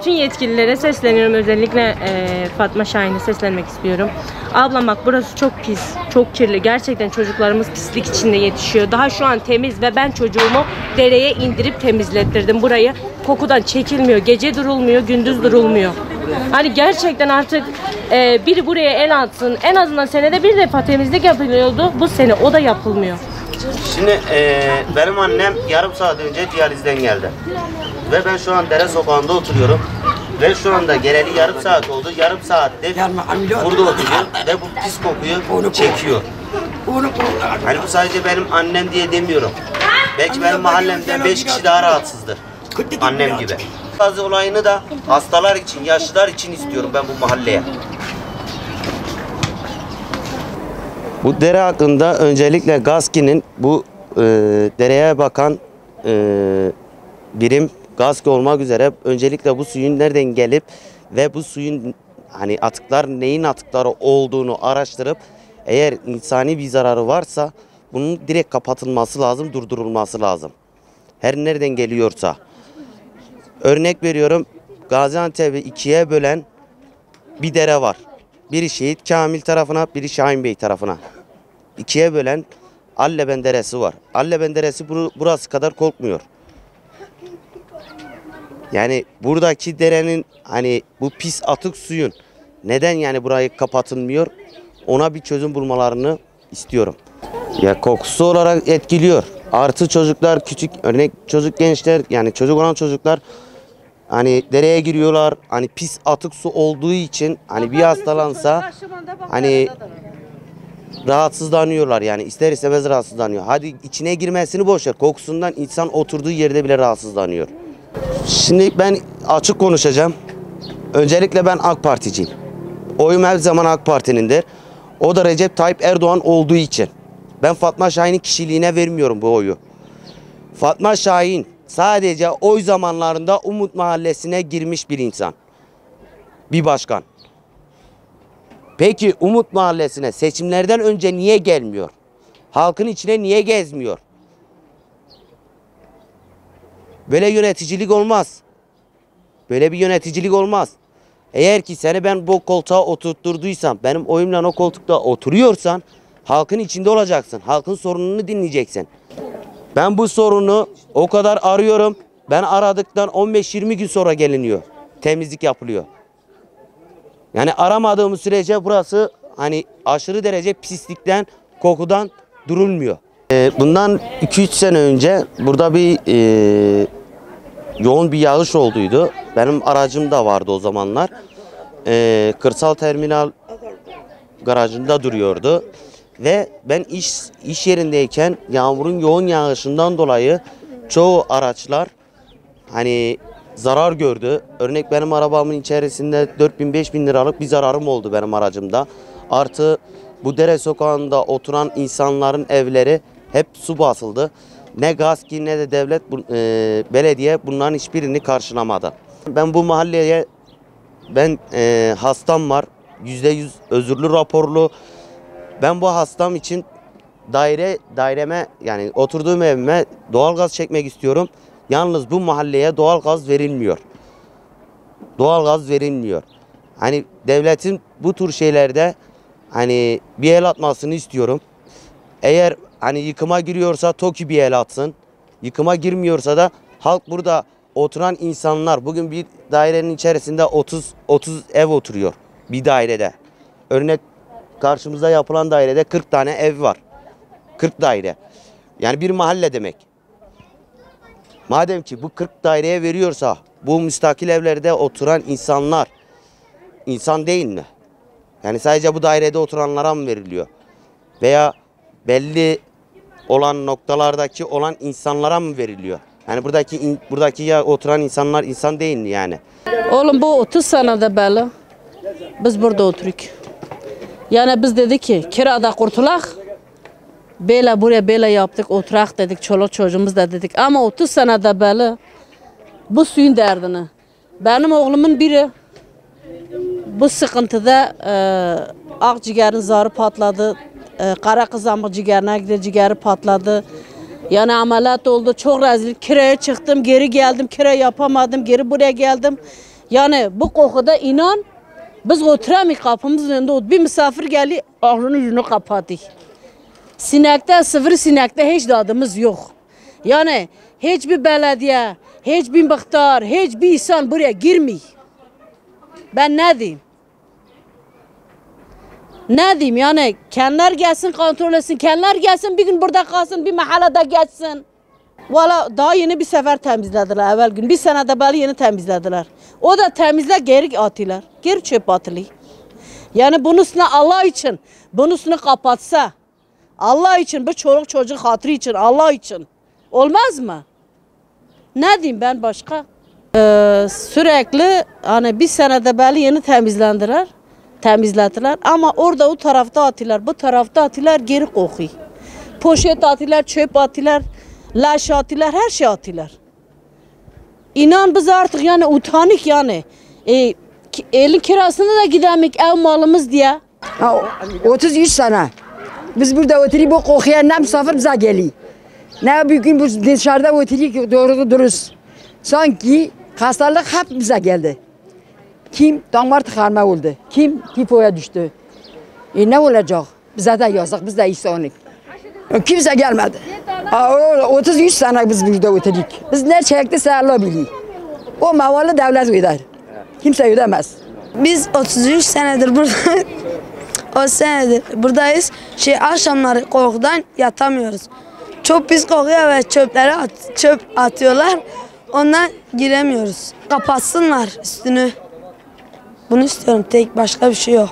bütün yetkililere sesleniyorum. Özellikle Fatma Şahin'e seslenmek istiyorum. Ablam bak, burası çok pis, çok kirli. Gerçekten çocuklarımız pislik içinde yetişiyor. Daha şu an temiz ve ben çocuğumu dereye indirip temizlettirdim burayı. Kokudan çekilmiyor. Gece durulmuyor, gündüz durulmuyor. Hani gerçekten artık biri buraya el atsın. En azından senede bir defa temizlik yapılıyordu. Bu sene o da yapılmıyor. Şimdi benim annem yarım saat önce diyalizden geldi. Ve ben şu an Dere Sokağı'nda oturuyorum. Ve şu anda geleli yarım saat oldu. Yarım saattir burada oturuyor ve bu pis kokuyu çekiyor. Hani bu sadece benim annem diye demiyorum. Belki benim mahallemden 5 kişi daha rahatsızdır. Annem gibi. Bazı olayını da hastalar için, yaşlılar için istiyorum ben bu mahalleye. Bu dere hakkında öncelikle GASKİ'nin bu dereye bakan birim GASKİ olmak üzere öncelikle bu suyun nereden gelip ve bu suyun hani atıklar neyin atıkları olduğunu araştırıp eğer insani bir zararı varsa bunun direkt kapatılması lazım, durdurulması lazım. Her nereden geliyorsa. Örnek veriyorum, Gaziantep'i ikiye bölen bir dere var. Biri Şehit Kamil tarafına, biri Şahin Bey tarafına. İkiye bölen Alleben Deresi var. Alleben Deresi burası kadar kokmuyor. Yani buradaki derenin hani bu pis atık suyun neden yani burayı kapatılmıyor? Ona bir çözüm bulmalarını istiyorum. Ya kokusu olarak etkiliyor. Artı çocuklar küçük örnek çocuk gençler yani çocuk olan çocuklar hani dereye giriyorlar. Hani pis atık su olduğu için hani bir hastalansa hani rahatsızlanıyorlar yani ister istemez rahatsızlanıyor. Hadi içine girmesini boş ver. Kokusundan insan oturduğu yerde bile rahatsızlanıyor. Şimdi ben açık konuşacağım. Öncelikle ben AK Particiyim. Oyum her zaman AK Parti'nindir. O da Recep Tayyip Erdoğan olduğu için. Ben Fatma Şahin'in kişiliğine vermiyorum bu oyu. Fatma Şahin sadece oy zamanlarında Umut Mahallesi'ne girmiş bir insan. Bir başkan. Peki Umut Mahallesi'ne seçimlerden önce niye gelmiyor? Halkın içine niye gezmiyor? Böyle yöneticilik olmaz. Böyle bir yöneticilik olmaz. Eğer ki seni ben bu koltuğa oturtturduysam, benim oyumla o koltukta oturuyorsan halkın içinde olacaksın. Halkın sorununu dinleyeceksin. Ben bu sorunu o kadar arıyorum. Ben aradıktan 15-20 gün sonra geliniyor. Temizlik yapılıyor. Yani aramadığımız sürece burası hani aşırı derece pislikten, kokudan durulmuyor. Bundan 2-3 sene önce burada bir yoğun bir yağış olduydu. Benim aracım da vardı o zamanlar. Kırsal terminal garajında duruyordu. Ve ben iş yerindeyken yağmurun yoğun yağışından dolayı çoğu araçlar hani zarar gördü. Örnek benim arabamın içerisinde 4.000-5.000 liralık bir zararım oldu benim aracımda. Artı bu dere sokağında oturan insanların evleri hep su basıldı. Ne GASKİ ne de devlet, belediye bunların hiçbirini karşılamadı. Ben bu mahalleye hastam var. %100 özürlü raporlu. Ben bu hastam için daireme yani oturduğum evime doğalgaz çekmek istiyorum. Yalnız bu mahalleye doğalgaz verilmiyor. Doğalgaz verilmiyor. Hani devletin bu tür şeylerde hani bir el atmasını istiyorum. Eğer hani yıkıma giriyorsa TOKİ bir el atsın. Yıkıma girmiyorsa da halk burada oturan insanlar bugün bir dairenin içerisinde 30 ev oturuyor bir dairede. Örnek karşımızda yapılan dairede 40 tane ev var. 40 daire. Yani bir mahalle demek. Madem ki bu 40 daireye veriyorsa bu müstakil evlerde oturan insanlar insan değil mi? Yani sadece bu dairede oturanlara mı veriliyor? Veya belli olan noktalardaki olan insanlara mı veriliyor? Yani buradaki ya oturan insanlar insan değil mi yani? Oğlum bu 30 senede belli. Biz burada oturuyoruz. Yani biz dedik ki kirada kurtulak. Böyle buraya böyle yaptık, oturak dedik, çoluk çocuğumuz da dedik. Ama 30 senede belli bu suyun derdini. Benim oğlumun biri bu sıkıntıda akciğerin zarı patladı. Kara kızamık ciğerine gidiyor, ciğeri patladı. Yani ameliyat oldu, çok rezil. Kiraya çıktım, geri geldim, kira yapamadım, geri buraya geldim. Yani bu kokuda inan biz oturamıyoruz kapımızın önünde. Bir misafir geldi ağzını yüzünü kapattı. Sinekte, sıfır sinekte hiç tadımız yok. Yani hiçbir belediye, hiçbir muhtar, hiçbir insan buraya girmiyor. Ben ne diyeyim? Ne diyeyim yani kendiler gelsin kontrol etsin, kendiler gelsin bir gün burada kalsın, bir mahallede geçsin. Valla daha yeni bir sefer temizlediler evvel gün. Bir senede böyle yeni temizlediler. O da temizle geri atıyorlar. Geri çöp atılıyor. Yani bunun üstüne Allah için, bunun üstüne kapatsa, Allah için, bu çoluk çocuk hatırı için, Allah için. Olmaz mı? Ne diyeyim ben başka? Sürekli hani bir senede böyle yeni temizlediler ama orada o tarafta atıyorlar, bu tarafta atıyorlar geri kokuyor. Poşet atıyorlar, çöp atıyorlar, leş atıyorlar, her şey atıyorlar. İnan biz artık yani utanık yani. Elin kirasını da gidemek ev malımız diye. 33 sene. Biz burada oturup bu kokuya ne misafir bize geliyor. Ne bir gün dışarıda oturup doğru dürüst. Sanki hastalık hep bize geldi. Kim damar tıkanma oldu, kim hipoya düştü. Ne olacak? Bize de yazık, biz de insanız. Kimse gelmedi. 33 sene biz burada oturduk. Biz ne çektiyse Allah biliyor. O mavalı devlet öder. Kimse ödemez. Biz 33 senedir burada, o senedir buradayız. Akşamları korkudan yatamıyoruz. Çok pis kokuyor ve çöp atıyorlar. Ondan giremiyoruz. Kapatsınlar üstünü. Bunu istiyorum, tek başka bir şey yok.